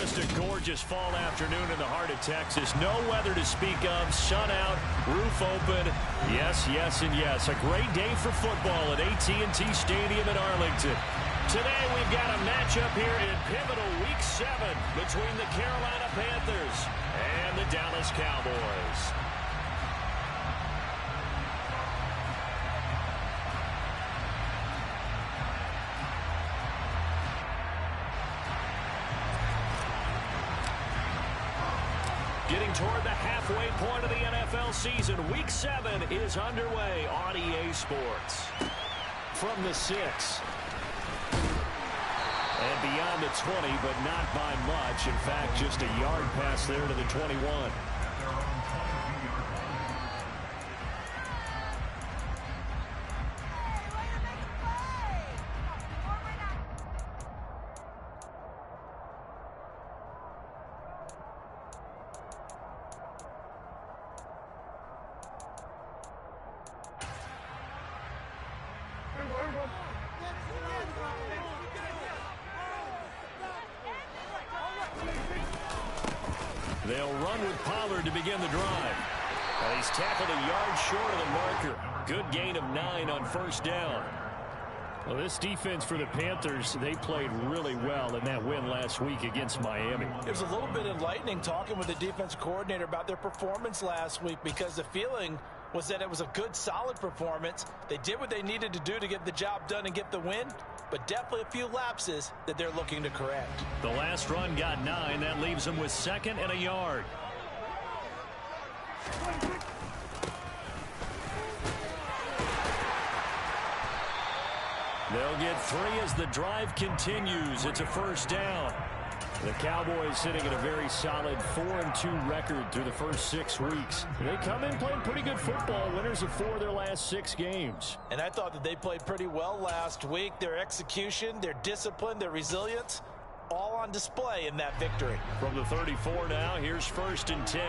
Just a gorgeous fall afternoon in the heart of Texas. No weather to speak of. Sun out, roof open. Yes, yes, and yes. A great day for football at AT&T Stadium in Arlington. Today we've got a matchup here in pivotal Week 7 between the Carolina Panthers and the Dallas Cowboys. Getting toward the halfway point of the NFL season, Week 7 is underway on EA Sports. From the 6. And beyond the 20, but not by much. In fact, just a yard pass there to the 21. They'll run with Pollard to begin the drive. And he's tackled a yard short of the marker. Good gain of 9 on first down. Well, this defense for the Panthers, they played really well in that win last week against Miami. It was a little bit enlightening talking with the defensive coordinator about their performance last week, because the feeling was that it was a good, solid performance. They did what they needed to do to get the job done and get the win, but definitely a few lapses that they're looking to correct. The last run got 9. That leaves them with 2nd and a yard. They'll get 3 as the drive continues. It's a first down. The Cowboys sitting at a very solid 4-2 record through the first 6 weeks. They come in playing pretty good football, winners of 4 of their last 6 games. And I thought that they played pretty well last week. Their execution, their discipline, their resilience, all on display in that victory. From the 34 now, here's 1st and 10.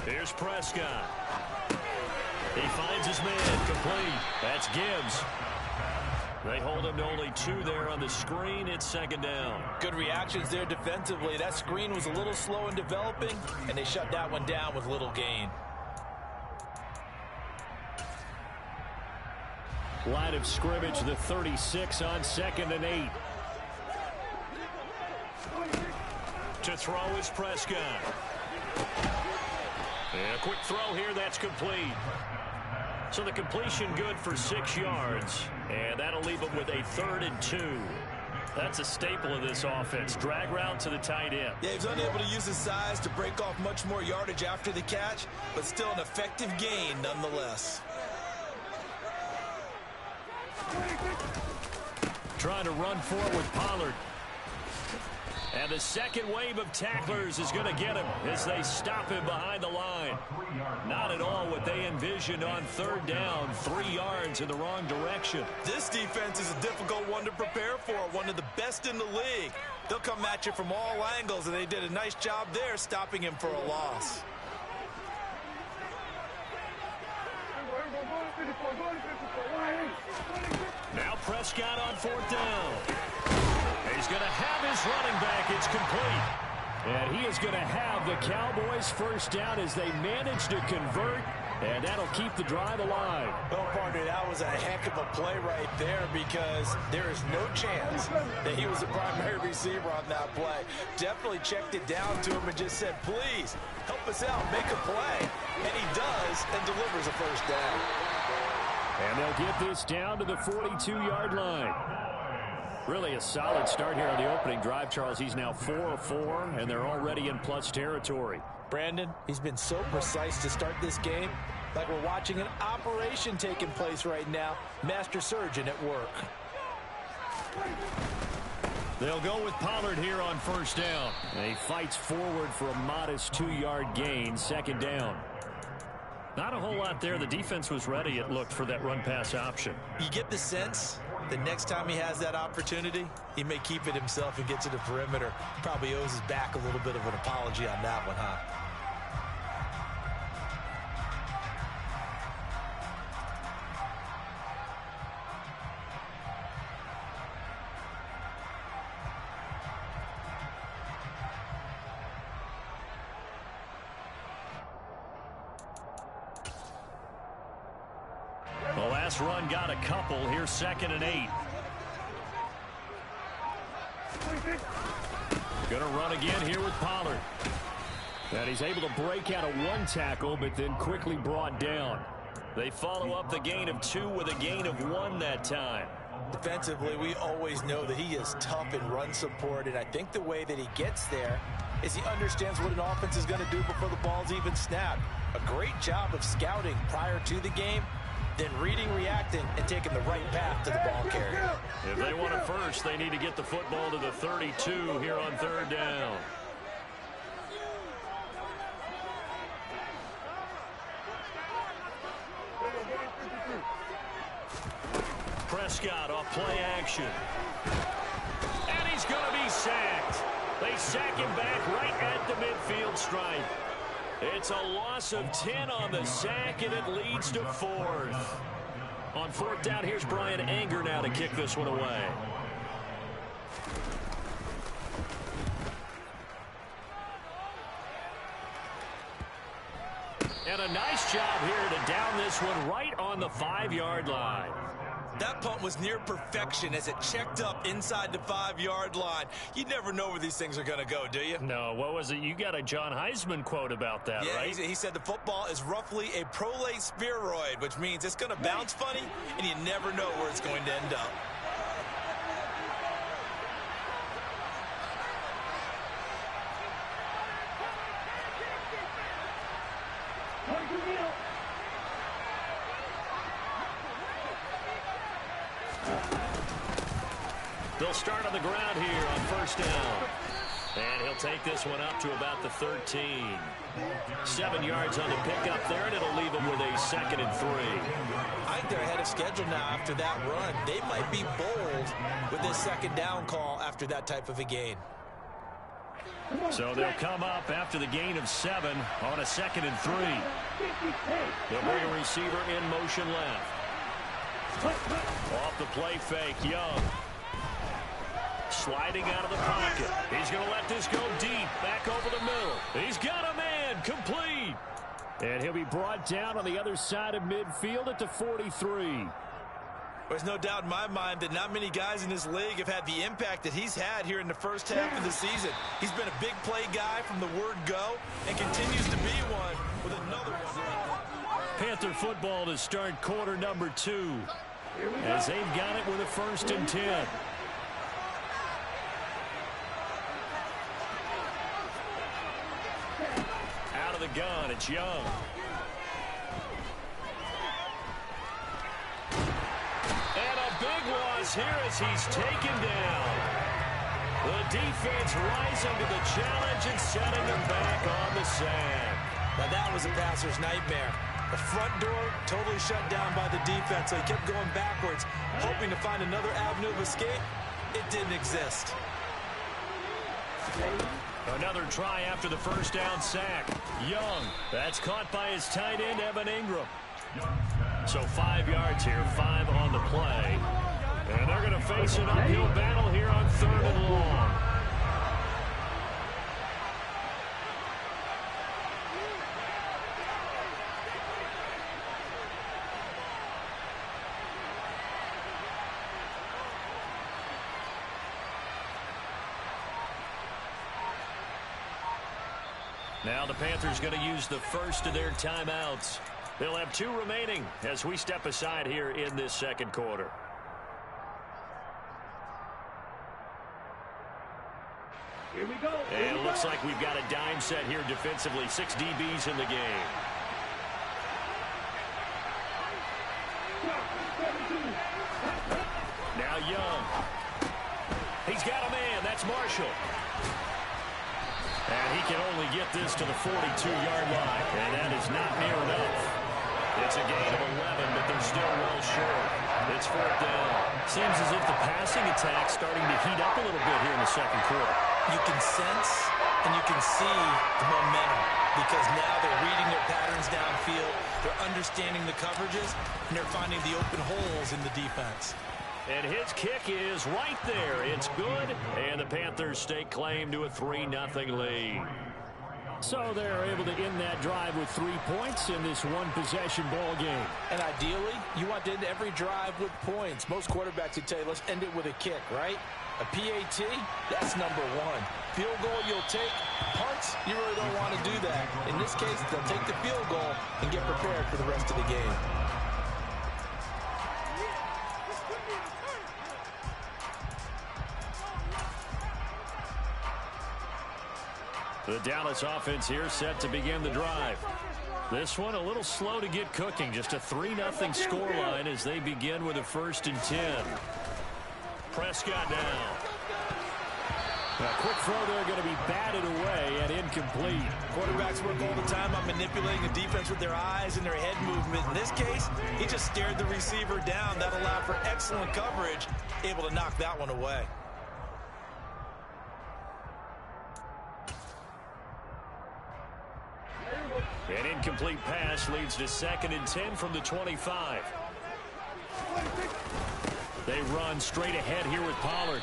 Here's Prescott. He finds his man, complete. That's Gibbs. They hold him to only 2 there on the screen. It's 2nd down. Good reactions there defensively. That screen was a little slow in developing, and they shut that one down with little gain. Line of scrimmage, the 36 on 2nd and 8. To throw is Prescott. And a quick throw here, that's complete. So the completion good for 6 yards, and that'll leave them with a 3rd and 2. That's a staple of this offense. Drag route to the tight end. Yeah, he's unable to use his size to break off much more yardage after the catch, but still an effective gain nonetheless. Trying to run forward with Pollard. And the second wave of tacklers is going to get him as they stop him behind the line. Not at all what they envisioned on 3rd down. 3 yards in the wrong direction. This defense is a difficult one to prepare for. One of the best in the league. They'll come at you from all angles, and they did a nice job there stopping him for a loss. Now Prescott on 4th down. He's going to have his running back. It's complete. And he is going to have the Cowboys' first down as they manage to convert, and that'll keep the drive alive. Well, partner, that was a heck of a play right there, because there is no chance that he was the primary receiver on that play. Definitely checked it down to him and just said, please, help us out, make a play. And he does, and delivers a first down. And they'll get this down to the 42-yard line. Really a solid start here on the opening drive, Charles. He's now 4 of 4, and they're already in plus territory. Brandon, he's been so precise to start this game, like we're watching an operation taking place right now. Master surgeon at work. They'll go with Pollard here on 1st down. And he fights forward for a modest 2-yard gain, 2nd down. Not a whole lot there. The defense was ready, it looked, for that run-pass option. You get the sense the next time he has that opportunity, he may keep it himself and get to the perimeter. Probably owes his back a little bit of an apology on that one, huh? Last run got a couple. Here's 2nd and 8. Gonna run again here with Pollard. And he's able to break out of 1 tackle, but then quickly brought down. They follow up the gain of 2 with a gain of 1 that time. Defensively, we always know that he is tough in run support, and I think the way that he gets there is he understands what an offense is going to do before the ball's even snapped. A great job of scouting prior to the game, then reading, reacting, and taking the right path to the ball carrier. If they want it first, they need to get the football to the 32 here on 3rd down. Prescott off play action. And he's going to be sacked. They sack him back right at the midfield stripe. It's a loss of 10 on the sack, and it leads to 4th. On 4th down, here's Brian Anger now to kick this one away. And a nice job here to down this one right on the 5-yard line. That punt was near perfection as it checked up inside the 5-yard line. You never know where these things are going to go, do you? No, what was it? You got a John Heisman quote about that, yeah, right? He said the football is roughly a prolate spheroid, which means it's going to bounce funny, and you never know where it's going to end up. They'll start on the ground here on 1st down. And he'll take this one up to about the 13. 7 yards on the pickup there, and it'll leave him with a 2nd and 3. I think they're ahead of schedule now after that run. They might be bold with this 2nd down call after that type of a gain. So they'll come up after the gain of 7 on a 2nd and 3. They'll bring a receiver in motion left. Off the play fake, Young. Sliding out of the pocket. He's going to let this go deep. Back over the middle. He's got a man. Complete. And he'll be brought down on the other side of midfield at the 43. There's no doubt in my mind that not many guys in this league have had the impact that he's had here in the first half of the season. He's been a big play guy from the word go and continues to be one with another one. Panther football to start quarter number 2 as they've got it with a 1st and 10. Out of the gun, it's Young. And a big loss here as he's taken down. The defense rising to the challenge and setting them back on the sack. Now that was a passer's nightmare. The front door totally shut down by the defense, so he kept going backwards, hoping to find another avenue of escape. It didn't exist. Another try after the 1st down sack. Young. That's caught by his tight end, Evan Ingram. So 5 yards here, 5 on the play. And they're going to face an uphill battle here on 3rd and long. Now the Panthers going to use the first of their timeouts. They'll have 2 remaining as we step aside here in this 2nd quarter. Here we go. And it looks like we've got a dime set here defensively. 6 DBs in the game. Now Young. He's got a man. That's Marshall. And he can only get this to the 42-yard line. And that is not near enough. It's a gain of 11, but they're still well short. It's 4th down. Seems as if the passing attack's starting to heat up a little bit here in the 2nd quarter. You can sense and you can see the momentum because now they're reading their patterns downfield, they're understanding the coverages, and they're finding the open holes in the defense. And his kick is right there. It's good, and the Panthers stake claim to a 3-0 lead. So they're able to end that drive with 3 points in this one-possession ball game. And ideally, you want to end every drive with points. Most quarterbacks would tell you, let's end it with a kick, right? A PAT, that's number one. Field goal you'll take. Punts, you really don't want to do that. In this case, they'll take the field goal and get prepared for the rest of the game. The Dallas offense here set to begin the drive. This one a little slow to get cooking. Just a 3-0 scoreline as they begin with a 1st and 10. Prescott now. A quick throw there going to be batted away and incomplete. Quarterbacks work all the time on manipulating the defense with their eyes and their head movement. In this case, he just stared the receiver down. That allowed for excellent coverage, able to knock that one away. An incomplete pass leads to 2nd and 10 from the 25. They run straight ahead here with Pollard.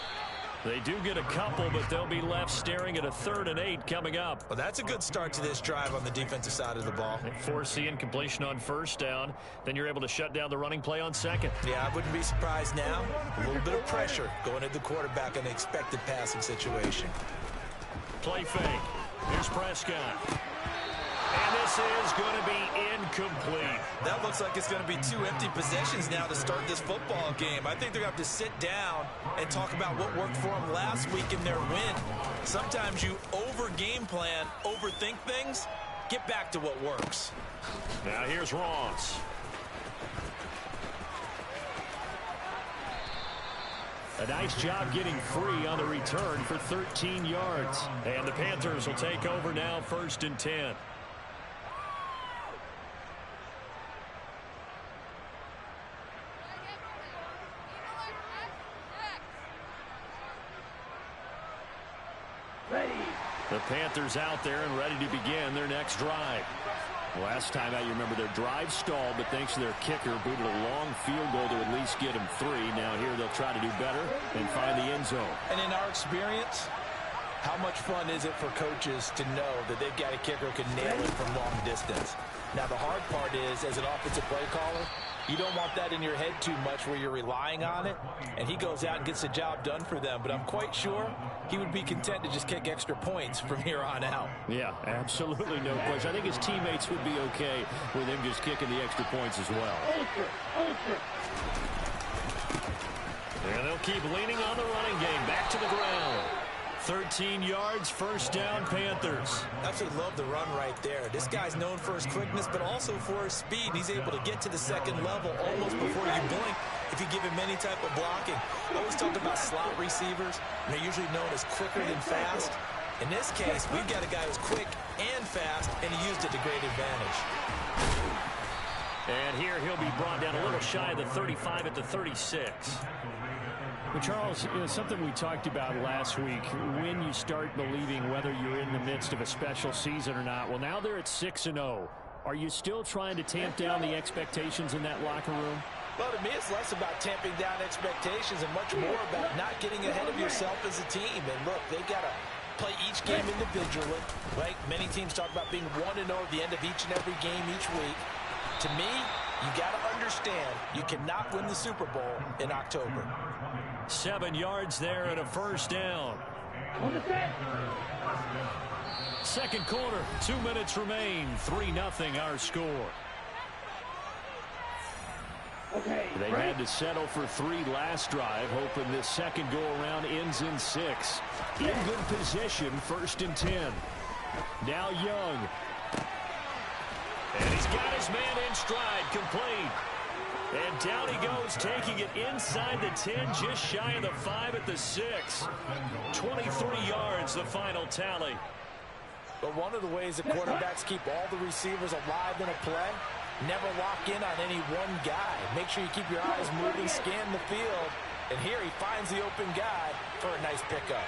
They do get a couple, but they'll be left staring at a 3rd and 8 coming up. Well, that's a good start to this drive on the defensive side of the ball. They force the incompletion on 1st down. Then you're able to shut down the running play on 2nd. Yeah, I wouldn't be surprised now. A little bit of pressure going at the quarterback in an expected passing situation. Play fake. Here's Prescott. And this is going to be incomplete. That looks like it's going to be 2 empty possessions now to start this football game. I think they're going to have to sit down and talk about what worked for them last week in their win. Sometimes you over-game plan, overthink things. Get back to what works. Now here's Ross. A nice job getting free on the return for 13 yards. And the Panthers will take over now, 1st and 10. The Panthers out there and ready to begin their next drive. Last time out, you remember their drive stalled, but thanks to their kicker, booted a long field goal to at least get them 3. Now here they'll try to do better and find the end zone. And in our experience, how much fun is it for coaches to know that they've got a kicker who can nail it from long distance? Now the hard part is, as an offensive play caller, you don't want that in your head too much where you're relying on it, and he goes out and gets the job done for them. But I'm quite sure he would be content to just kick extra points from here on out. Yeah, absolutely no question. I think his teammates would be okay with him just kicking the extra points as well. And they'll keep leaning on the running game. Back to the ground. 13 yards, 1st down, Panthers. Absolutely love the run right there. This guy's known for his quickness, but also for his speed. He's able to get to the 2nd level almost before you blink if you give him any type of blocking. I always talk about slot receivers, and they're usually known as quicker than fast. In this case, we've got a guy who's quick and fast, and he used it to great advantage. And here he'll be brought down a little shy of the 35 at the 36. But Charles, something we talked about last week, when you start believing whether you're in the midst of a special season or not. Well, now they're at 6-0. Are you still trying to tamp down the expectations in that locker room? Well, to me, it's less about tamping down expectations and much more about not getting ahead of yourself as a team. And look, they got to play each game individually, right? Many teams talk about being 1-0 at the end of each and every game each week. To me, you got to understand you cannot win the Super Bowl in October. 7 yards there and a 1st down. 2nd quarter, 2 minutes remain. 3-0 our score. They had to settle for 3 last drive, hoping this second go-around ends in 6. In good position, 1st and 10. Now Young. And he's got his man in stride, complete. And down he goes, taking it inside the 10, just shy of the 5 at the 6. 23 yards, the final tally. But one of the ways that quarterbacks keep all the receivers alive in a play, never lock in on any one guy. Make sure you keep your eyes moving, scan the field. And here he finds the open guy for a nice pickup.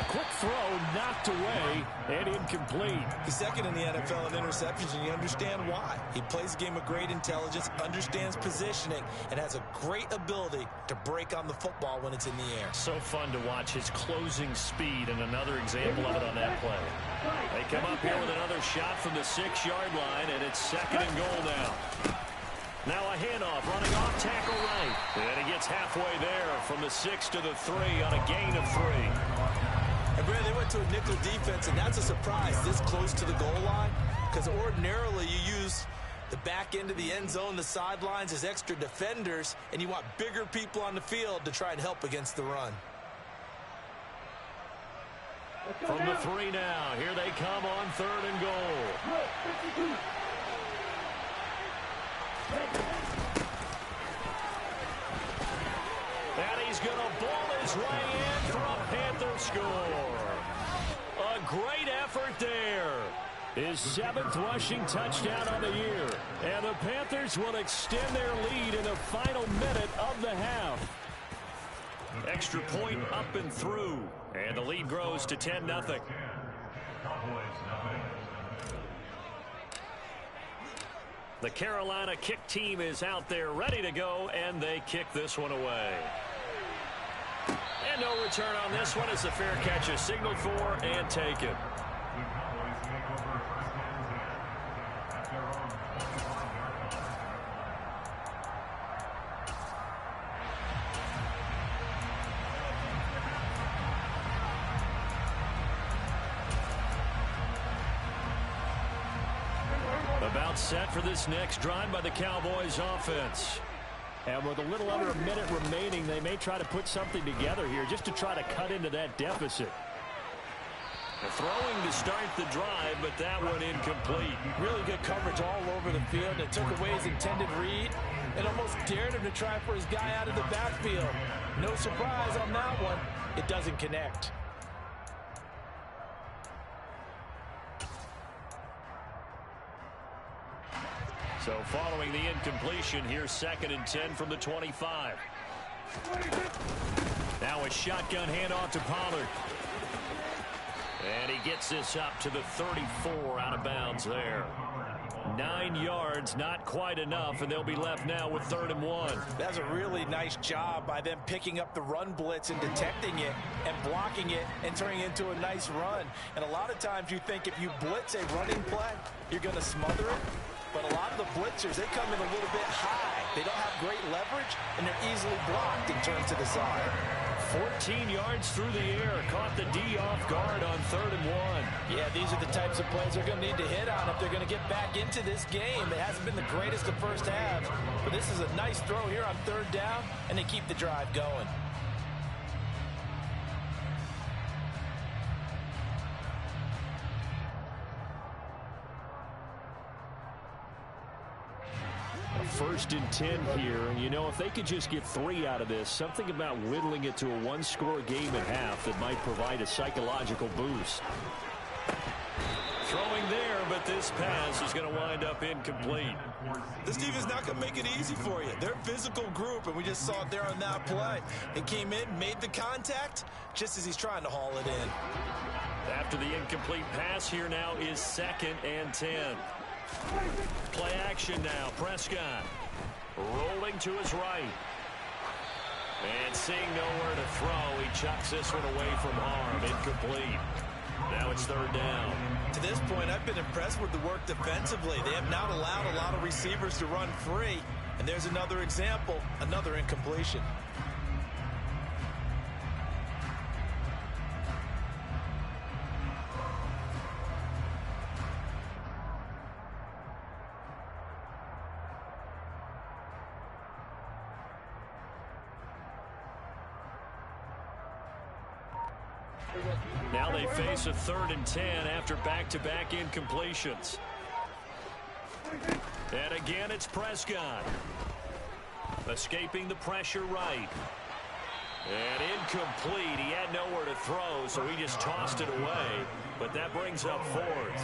Quick throw knocked away and incomplete. He's second in the NFL in interceptions, and you understand why. He plays a game of great intelligence, understands positioning, and has a great ability to break on the football when it's in the air. So fun to watch his closing speed, and another example of it on that play. They come up here with another shot from the 6-yard line, and it's 2nd and goal now. Now a handoff, running off tackle right. And he gets halfway there from the 6 to the 3 on a gain of 3. And Brad, they went to a nickel defense, and that's a surprise this close to the goal line, because ordinarily you use the back end of the end zone, the sidelines as extra defenders, and you want bigger people on the field to try and help against the run. From the 3 now, here they come on 3rd and goal. And he's going to ball his way in for a Panther score. A great effort there. His 7th rushing touchdown on the year. And the Panthers will extend their lead in the final minute of the half. Extra point up and through. And the lead grows to 10-0. The Carolina kick team is out there ready to go, and they kick this one away. And no return on this one as the fair catch is signaled for and taken. About set for this next drive by the Cowboys offense. And with a little under a minute remaining, they may try to put something together here just to try to cut into that deficit. Throwing to start the drive, but that one incomplete. Really good coverage all over the field. It took away his intended read and almost dared him to try for his guy out of the backfield. No surprise on that one. It doesn't connect. So following the incompletion, here's 2nd and 10 from the 25. Now a shotgun handoff to Pollard. And he gets this up to the 34 out of bounds there. 9 yards, not quite enough, and they'll be left now with 3rd and 1. That's a really nice job by them picking up the run blitz and detecting it and blocking it and turning it into a nice run. And a lot of times you think if you blitz a running play, you're going to smother it. But a lot of the blitzers, they come in a little bit high. They don't have great leverage, and they're easily blocked and turned to the side. 14 yards through the air. Caught the D off guard on 3rd and 1. Yeah, these are the types of plays they're going to need to hit on if they're going to get back into this game. It hasn't been the greatest of first halves, but this is a nice throw here on 3rd down, and they keep the drive going. First and 10 here, and you know, if they could just get 3 out of this, something about whittling it to a 1-score game at half that might provide a psychological boost. Throwing there, but this pass is going to wind up incomplete. This defense is not going to make it easy for you. They're a physical group, and we just saw it there on that play. They came in, made the contact, just as he's trying to haul it in. After the incomplete pass, here now is 2nd and 10. Play action now. Prescott rolling to his right. And seeing nowhere to throw, he chucks this one away from harm. Incomplete. Now it's 3rd down. To this point, I've been impressed with the work defensively. They have not allowed a lot of receivers to run free. And there's another example, another incompletion. Now they face a 3rd and 10 after back-to-back incompletions. And again, it's Prescott. Escaping the pressure right. And incomplete. He had nowhere to throw, so he just tossed it away. But that brings up 4th.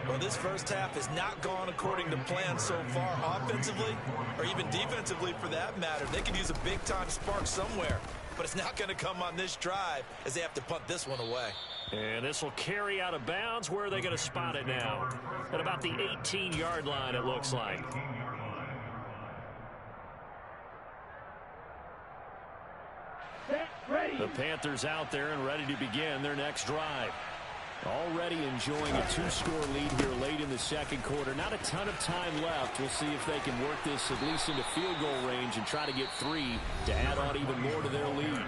Well, this first half has not gone according to plan so far offensively or even defensively for that matter. They could use a big-time spark somewhere. but it's not going to come on this drive as they have to punt this one away. And this will carry out of bounds. Where are they going to spot it now? At about the 18-yard line, it looks like. The Panthers out there and ready to begin their next drive. Already enjoying a 2-score lead here late in the second quarter. Not a ton of time left. We'll see if they can work this at least into field goal range and try to get 3 to add on even more to their lead.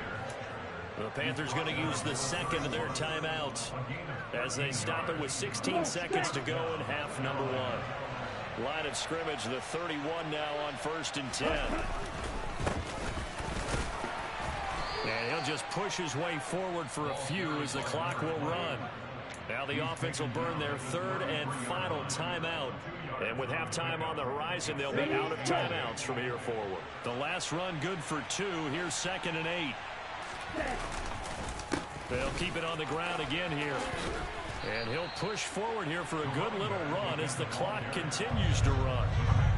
The Panthers going to use the second of their timeouts as they stop it with 16 seconds to go in half number 1. Line of scrimmage, the 31 now on 1st and 10. And he'll just push his way forward for a few as the clock will run. Now the offense will burn their 3rd and final timeout. And with halftime on the horizon, they'll be out of timeouts from here forward. The last run good for 2. Here's 2nd and 8. They'll keep it on the ground again here. And he'll push forward here for a good little run as the clock continues to run.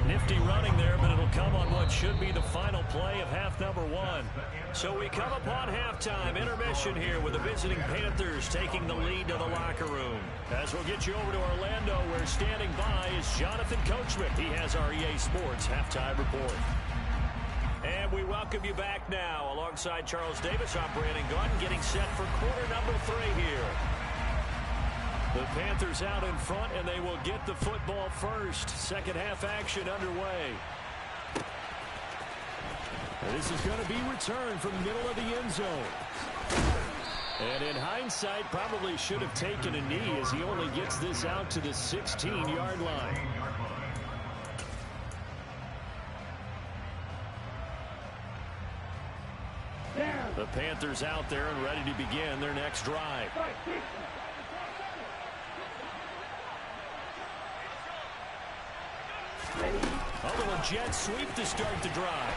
Nifty running there, but it'll come on what should be the final play of half number 1. So we come upon halftime intermission here with the visiting Panthers taking the lead to the locker room. As we'll get you over to Orlando, where standing by is Jonathan Coachman. He has our EA Sports halftime report. And we welcome you back now. Alongside Charles Davis, I'm Brandon Gaunt, getting set for quarter number 3 here. The Panthers out in front, and they will get the football first. Second half action underway. And this is going to be returned from the middle of the end zone. And in hindsight, probably should have taken a knee as he only gets this out to the 16-yard line. The Panthers out there and ready to begin their next drive. A little jet sweep to start the drive.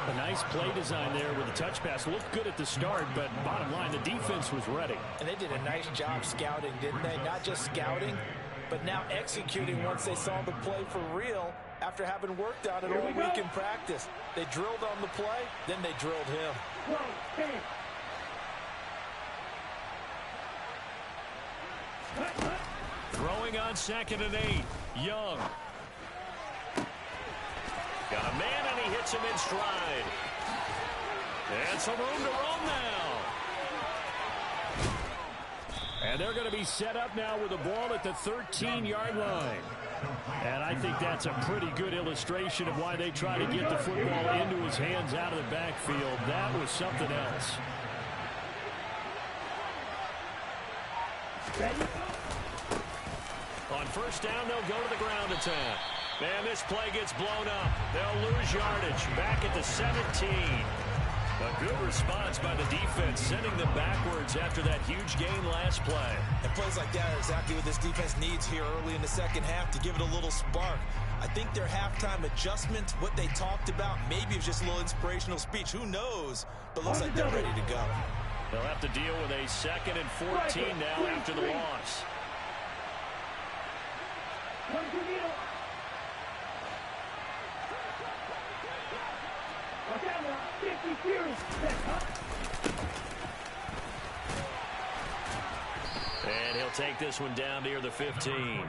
A nice play design there with the touch pass. Looked good at the start, but bottom line, the defense was ready. And they did a nice job scouting, didn't they? Not just scouting, but now executing once they saw the play for real after having worked on it all week in practice. They drilled on the play, then they drilled him. Throwing on 2nd and 8. Young. Got a man, and he hits him in stride. And some room to roam now. And they're going to be set up now with the ball at the 13-yard line. And I think that's a pretty good illustration of why they try to get the football into his hands out of the backfield. That was something else. On 1st down, they'll go to the ground attack. And this play gets blown up. They'll lose yardage back at the 17. A good response by the defense, sending them backwards after that huge gain last play. And plays like that are exactly what this defense needs here early in the second half to give it a little spark. I think their halftime adjustment, what they talked about, maybe it was just a little inspirational speech. Who knows? But looks like they're ready to go. They'll have to deal with a 2nd and 14 now after the loss. And he'll take this one down near the 15.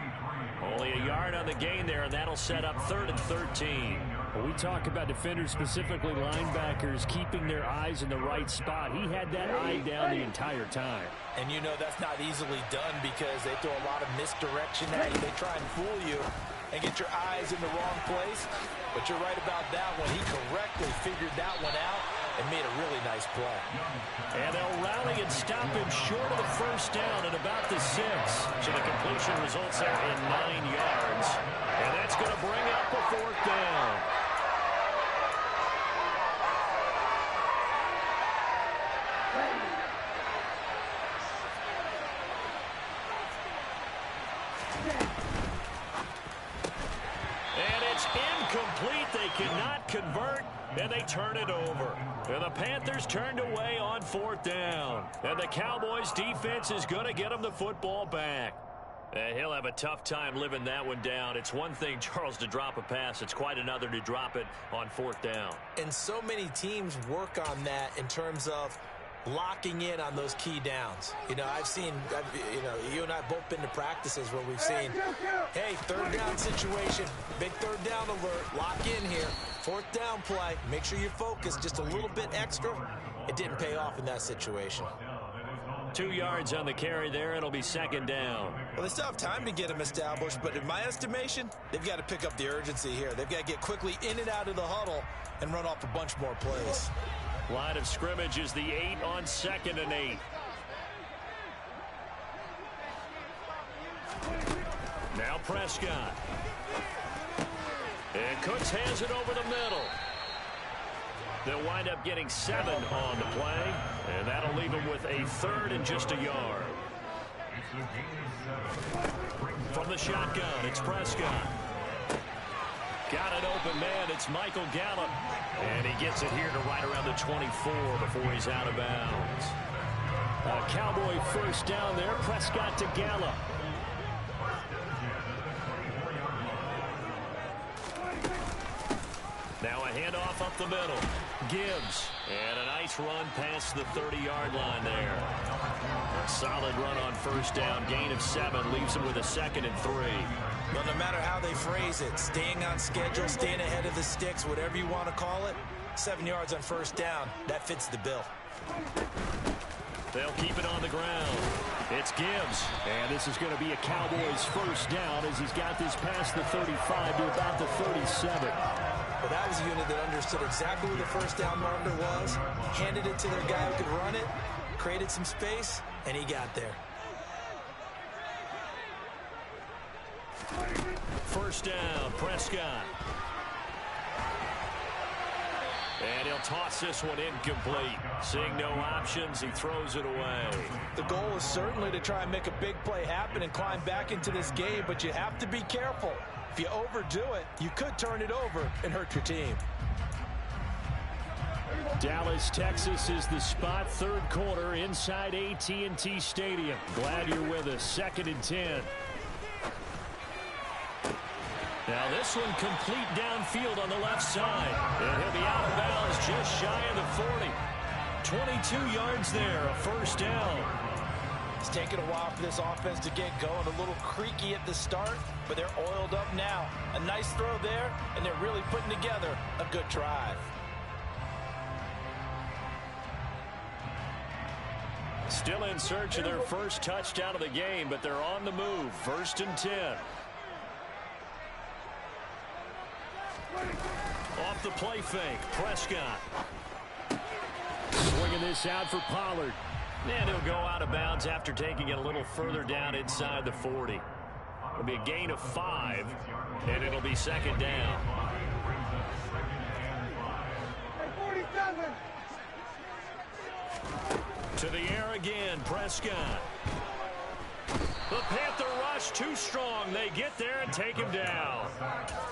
Only a yard on the gain there, and that'll set up 3rd and 13. When we talk about defenders, specifically linebackers, keeping their eyes in the right spot, he had that eye down the entire time. And you know that's not easily done because they throw a lot of misdirection at you. They try and fool you and get your eyes in the wrong place. But you're right about that one. He correctly figured that one out and made a really nice play. And they'll rally and stop him short of the 1st down at about the 6. So the completion results there in 9 yards. And that's going to bring up a 4th down. And it's incomplete. They cannot convert, and they turn it over. And the Panthers turned away on 4th down. And the Cowboys defense is going to get them the football back. He'll have a tough time living that one down. It's one thing, Charles, to drop a pass. It's quite another to drop it on 4th down. And so many teams work on that in terms of locking in on those key downs. You know, you and I have both been to practices where we've seen, hey, 3rd down situation, big 3rd down alert, lock in here, 4th down play, make sure you're focused just a little bit extra. It didn't pay off in that situation. 2 yards on the carry there. It'll be 2nd down. Well, they still have time to get them established, but in my estimation, they've got to pick up the urgency here. They've got to get quickly in and out of the huddle and run off a bunch more plays. Line of scrimmage is the 8 on 2nd and 8. Now Prescott. And Cooks hands it over the middle. They'll wind up getting 7 on the play, and that'll leave them with a 3rd and just a yard. From the shotgun, it's Prescott. Got an open man. It's Michael Gallup. And he gets it here to right around the 24 before he's out of bounds. A Cowboy 1st down there. Prescott to Gallup. Now a handoff up the middle. Gibbs. And a nice run past the 30-yard line there. A solid run on 1st down. Gain of 7 leaves him with a 2nd and 3. Well, no matter how they phrase it, staying on schedule, staying ahead of the sticks, whatever you want to call it, 7 yards on 1st down, that fits the bill. They'll keep it on the ground. It's Gibbs. And this is going to be a Cowboys 1st down as he's got this past the 35 to about the 37. Well, that was a unit that understood exactly where the 1st down marker was, handed it to their guy who could run it, created some space, and he got there. 1st down, Prescott. And he'll toss this one incomplete. Seeing no options, he throws it away. The goal is certainly to try and make a big play happen and climb back into this game, but you have to be careful. If you overdo it, you could turn it over and hurt your team. Dallas, Texas is the spot. 3rd quarter inside AT&T Stadium. Glad you're with us. 2nd and 10. Now this one complete downfield on the left side. And he'll be out of bounds just shy of the 40. 22 yards there, a 1st down. It's taken a while for this offense to get going. A little creaky at the start, but they're oiled up now. A nice throw there, and they're really putting together a good drive. Still in search of their 1st touchdown of the game, but they're on the move. 1st and 10. Off the play fake, Prescott. Swinging this out for Pollard. And he'll go out of bounds after taking it a little further down inside the 40. It'll be a gain of 5, and it'll be 2nd down. To the air again, Prescott. The Panther rush too strong. They get there and take him down.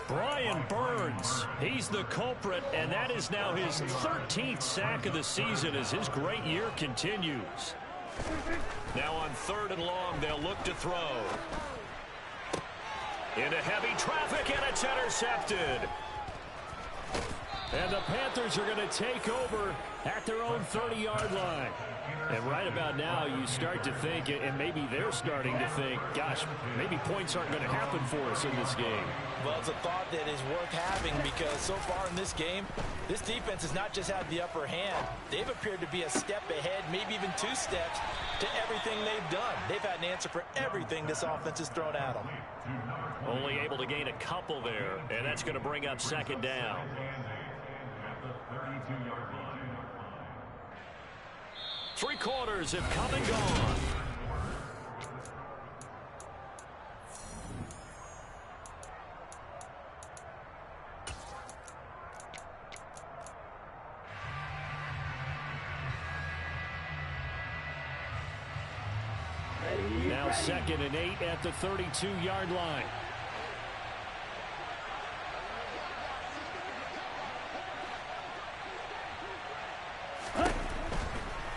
Brian Burns, he's the culprit, and that is now his 13th sack of the season as his great year continues. Now on 3rd and long, they'll look to throw. Into heavy traffic, and it's intercepted. And the Panthers are going to take over at their own 30-yard line. And right about now, you start to think, and maybe they're starting to think, gosh, maybe points aren't going to happen for us in this game. Well, it's a thought that is worth having because so far in this game, this defense has not just had the upper hand. They've appeared to be a step ahead, maybe even 2 steps to everything they've done. They've had an answer for everything this offense has thrown at them. Only able to gain a couple there, and that's going to bring up 2nd down. 3 quarters have come and gone. Now 2nd and 8 at the 32-yard line.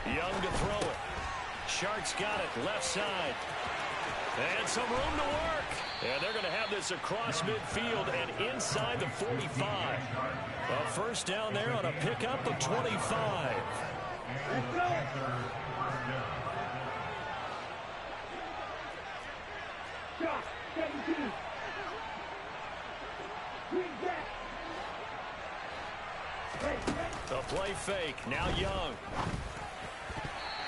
Young to throw it. Sharks got it, left side. And some room to work. And they're going to have this across midfield and inside the 45. A first down there on a pickup of 25. Let's go. Shot, 17. Bring back. The play fake. Now Young.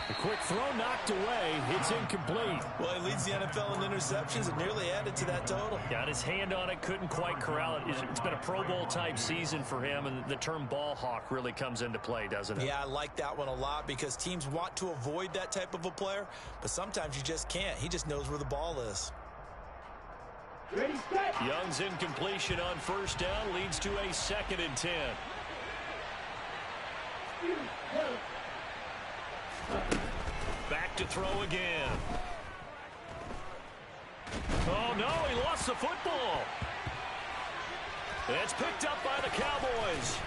A quick throw knocked away. It's incomplete. Well, he leads the NFL in interceptions and nearly added to that total. Got his hand on it, couldn't quite corral it. It's been a Pro Bowl type season for him, and the term ball hawk really comes into play, doesn't it? Yeah, I like that one a lot because teams want to avoid that type of a player, but sometimes you just can't. He just knows where the ball is. Ready, set. Young's incompletion on first down leads to a 2nd and 10. Back to throw again. Oh, no, he lost the football. It's picked up by the Cowboys.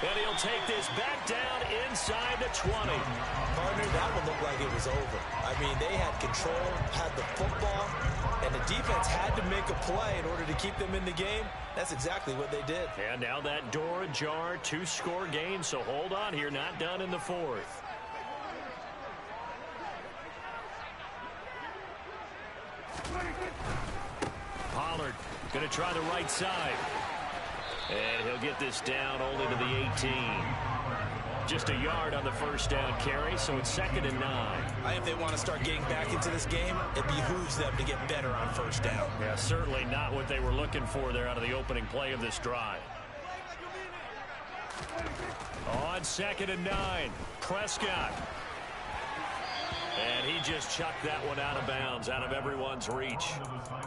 And he'll take this back down inside the 20. Partner, that one looked like it was over. I mean, they had control, had the football, and the defense had to make a play in order to keep them in the game. That's exactly what they did. And now that door ajar, 2-score game, so hold on here, not done in the 4th. Pollard going to try the right side. And he'll get this down only to the 18. Just a yard on the first down carry, so it's 2nd and 9. I think they want to start getting back into this game. It behooves them to get better on first down. Yeah, certainly not what they were looking for there out of the opening play of this drive. On 2nd and 9, Prescott. And he just chucked that one out of bounds, out of everyone's reach.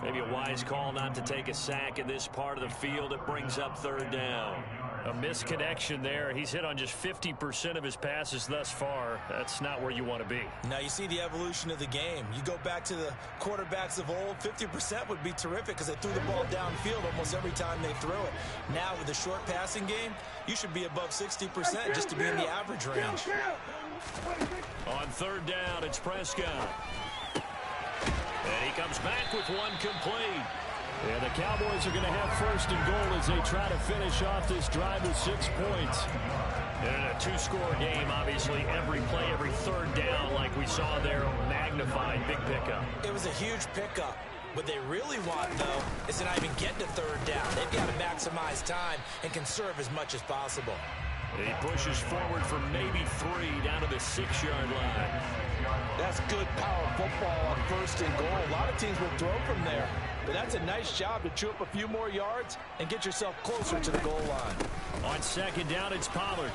Maybe a wise call not to take a sack in this part of the field. It brings up 3rd down. A misconnection there. He's hit on just 50% of his passes thus far. That's not where you want to be. Now you see the evolution of the game. You go back to the quarterbacks of old, 50% would be terrific because they threw the ball downfield almost every time they threw it. Now with the short passing game, you should be above 60% just to be in the average range. On 3rd down, it's Prescott. And he comes back with one complete. And the Cowboys are going to have 1st and goal as they try to finish off this drive with 6 points. And in a 2-score game, obviously, every play, every 3rd down, like we saw there, magnified, big pickup. It was a huge pickup. What they really want, though, is to not even get to 3rd down. They've got to maximize time and conserve as much as possible. And he pushes forward for maybe 3 down to the 6-yard line. That's good power football on 1st and goal. A lot of teams will throw from there. But that's a nice job to chew up a few more yards and get yourself closer to the goal line. On 2nd down, it's Pollard.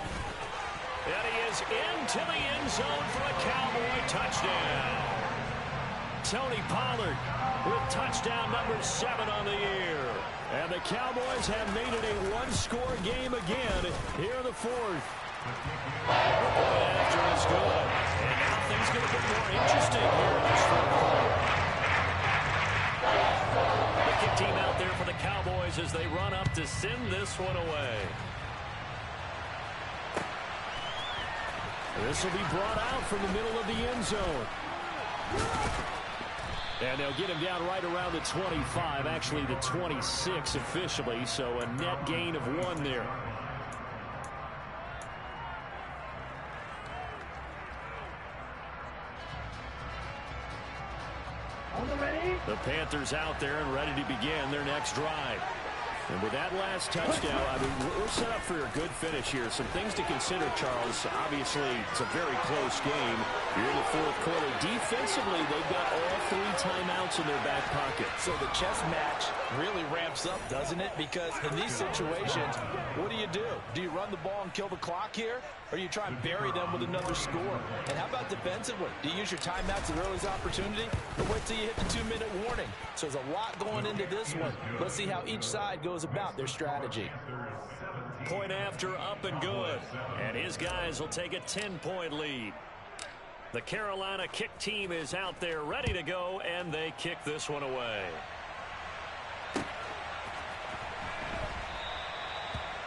And he is into the end zone for a Cowboy touchdown. Tony Pollard with touchdown number 7 on the year. And the Cowboys have made it a 1-score game again here in the 4th. After is good. And now things going to get more interesting here in this 4th quarter. The kick team out there for the Cowboys as they run up to send this one away. This will be brought out from the middle of the end zone. And they'll get him down right around the 25, actually the 26 officially, so a net gain of 1 there. The Panthers out there and ready to begin their next drive. And with that last touchdown, I mean, we're set up for a good finish here. Some things to consider, Charles. Obviously, it's a very close game. You're in the 4th quarter. Defensively, they've got all 3 timeouts in their back pocket. So the chess match really ramps up, doesn't it? Because in these situations, what do? Do you run the ball and kill the clock here? Or do you try and bury them with another score? And how about defensively? Do you use your timeouts at earliest opportunity? Or wait till you hit the 2-minute warning? So there's a lot going into this one. Let's see how each side goes about their strategy. Point after, up and good. And his guys will take a 10-point lead. The Carolina kick team is out there ready to go, and they kick this one away.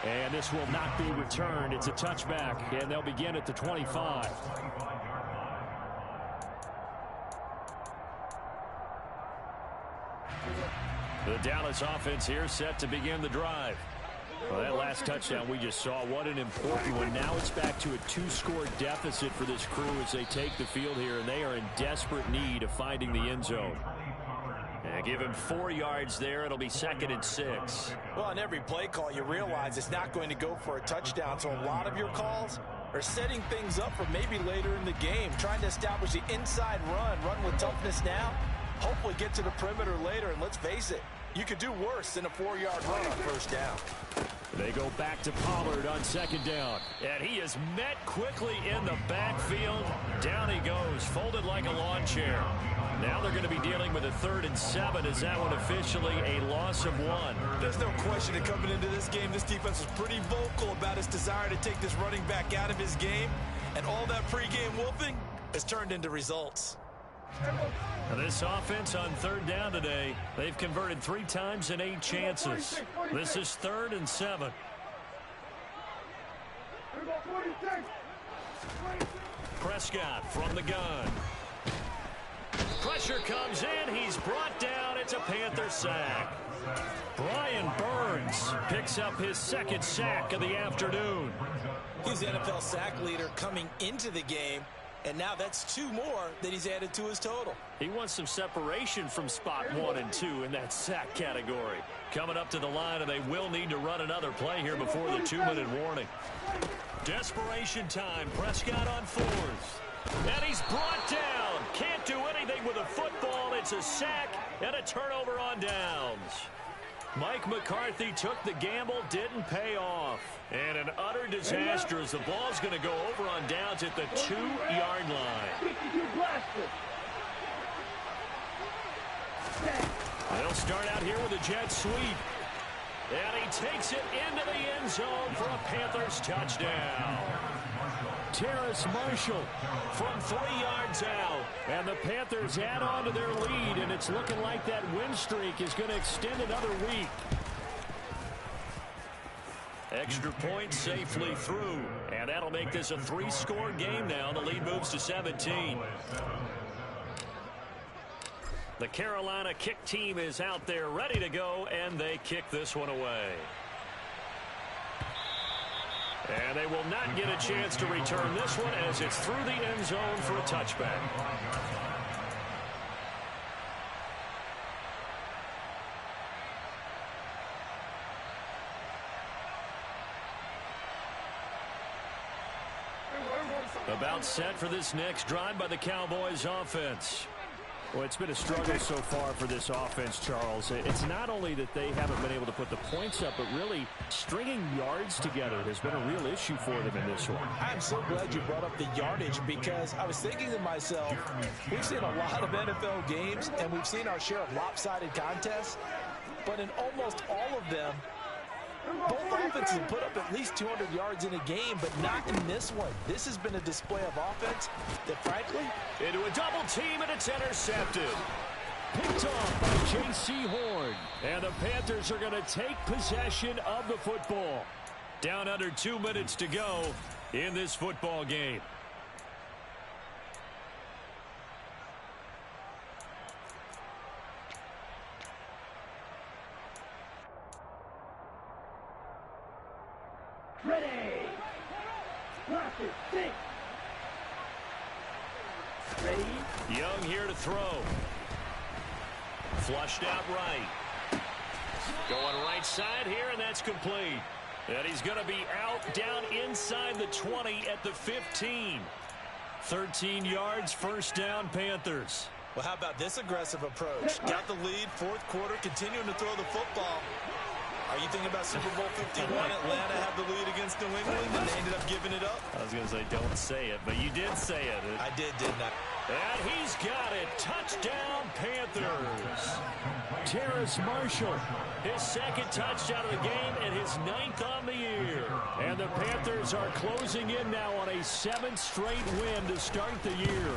And this will not be returned. It's a touchback, and they'll begin at the 25. The Dallas offense here set to begin the drive. Well, that last touchdown we just saw, what an important one. Now it's back to a 2-score deficit for this crew as they take the field here, and they are in desperate need of finding the end zone. And give him 4 yards there. It'll be 2nd and 6. Well, on every play call, you realize it's not going to go for a touchdown, so a lot of your calls are setting things up for maybe later in the game, trying to establish the inside run with toughness now, hopefully get to the perimeter later, and let's face it, you could do worse than a 4-yard run on first down. They go back to Pollard on 2nd down. And he is met quickly in the backfield. Down he goes, folded like a lawn chair. Now they're going to be dealing with a 3rd and 7. Is that one officially a loss of 1? There's no question that coming into this game, this defense was pretty vocal about its desire to take this running back out of his game. And all that pregame wolfing has turned into results. This offense on 3rd down today, they've converted 3 times in 8 chances. This is 3rd and 7. Prescott from the gun. Pressure comes in. He's brought down. It's a Panther sack. Brian Burns picks up his 2nd sack of the afternoon. He's the NFL sack leader coming into the game. And now that's 2 more that he's added to his total. He wants some separation from spot 1 and 2 in that sack category. Coming up to the line, and they will need to run another play here before the 2-minute warning. Desperation time. Prescott on 4th. And he's brought down. Can't do anything with a football. It's a sack and a turnover on downs. Mike McCarthy took the gamble, didn't pay off. And an utter disaster as the ball's going to go over on downs at the 2-yard line. They'll start out here with a jet sweep. And he takes it into the end zone for a Panthers touchdown. Terrace Marshall from 3 yards out. And the Panthers add on to their lead, and it's looking like that win streak is going to extend another week. Extra point safely through, and that'll make this a 3-score game now. The lead moves to 17. The Carolina kick team is out there ready to go, and they kick this one away. And they will not get a chance to return this one as it's through the end zone for a touchback. About set for this next drive by the Cowboys offense. Well, it's been a struggle so far for this offense, Charles. It's not only that they haven't been able to put the points up, but really stringing yards together has been a real issue for them in this one. I'm so glad you brought up the yardage, because I was thinking to myself, we've seen a lot of NFL games, and we've seen our share of lopsided contests, but in almost all of them, both offenses have put up at least 200 yards in a game, but not in this one. This has been a display of offense that, frankly, into a double team, and it's intercepted. Picked off by J.C. Horn. And the Panthers are going to take possession of the football. Down under 2 minutes to go in this football game. Ready. Lock it. Six. Ready. Young here to throw. Flushed out right. Going right side here, and that's complete. And he's going to be out down inside the 20 at the 15. 13 yards, 1st down, Panthers. Well, how about this aggressive approach? Got the lead, 4th quarter, continuing to throw the football. Are you thinking about Super Bowl 51? Atlanta had the lead against New England, and they ended up giving it up? I was going to say, don't say it, but you did say it. I did, didn't I? And he's got it. Touchdown, Panthers. Terrace Marshall, his 2nd touchdown of the game and his 9th on the year. And the Panthers are closing in now on a 7th straight win to start the year.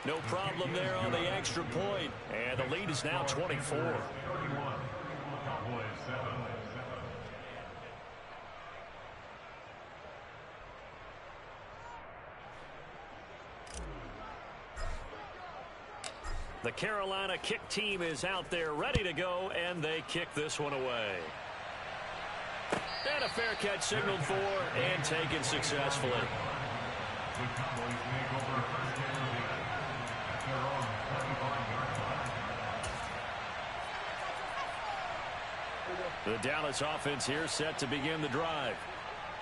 No problem there on the extra point. And the lead is now 24. The Carolina kick team is out there ready to go, and they kick this one away. And a fair catch signaled for and taken successfully. The Dallas offense here set to begin the drive.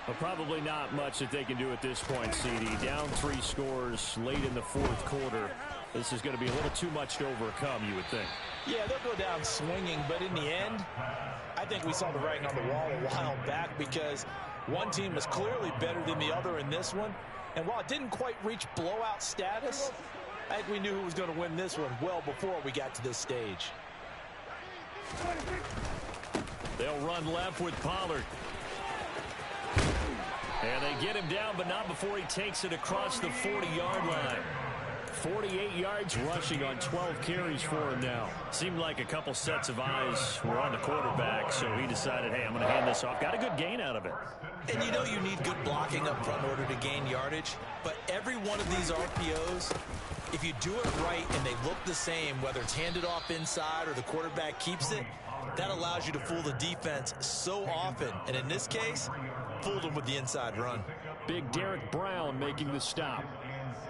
But probably not much that they can do at this point, CD. Down 3 scores late in the 4th quarter. This is going to be a little too much to overcome, you would think. Yeah, they'll go down swinging, but in the end, I think we saw the writing on the wall a while back because one team was clearly better than the other in this one. And while it didn't quite reach blowout status, I think we knew who was going to win this one well before we got to this stage. They'll run left with Pollard. And they get him down, but not before he takes it across the 40-yard line. 48 yards rushing on 12 carries for him now. Seemed like a couple sets of eyes were on the quarterback, so he decided, hey, I'm going to hand this off. Got a good gain out of it. And you know you need good blocking up front in order to gain yardage, but every one of these RPOs, if you do it right and they look the same, whether it's handed off inside or the quarterback keeps it, that allows you to fool the defense so often. And in this case, fooled them with the inside run. Big Derek Brown making the stop.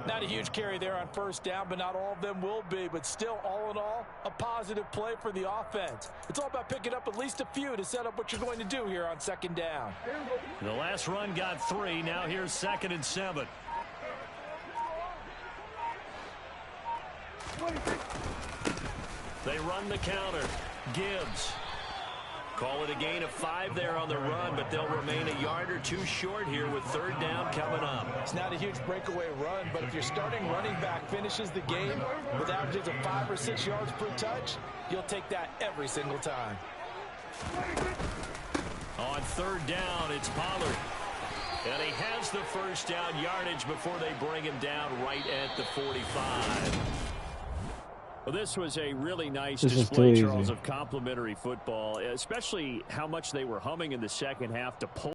Not a huge carry there on first down, but not all of them will be. But still, all in all, a positive play for the offense. It's all about picking up at least a few to set up what you're going to do here on second down. The last run got 3. Now here's 2nd and 7. They run the counter. Gibbs. Call it a gain of 5 there on the run, but they'll remain a yard or 2 short here with 3rd down coming up. It's not a huge breakaway run, but if your starting running back finishes the game with averages of 5 or 6 yards per touch, you'll take that every single time. On 3rd down, it's Pollard. And he has the first down yardage before they bring him down right at the 45. Well, this was a really nice display, Charles, of complimentary football, especially how much they were humming in the second half to pull.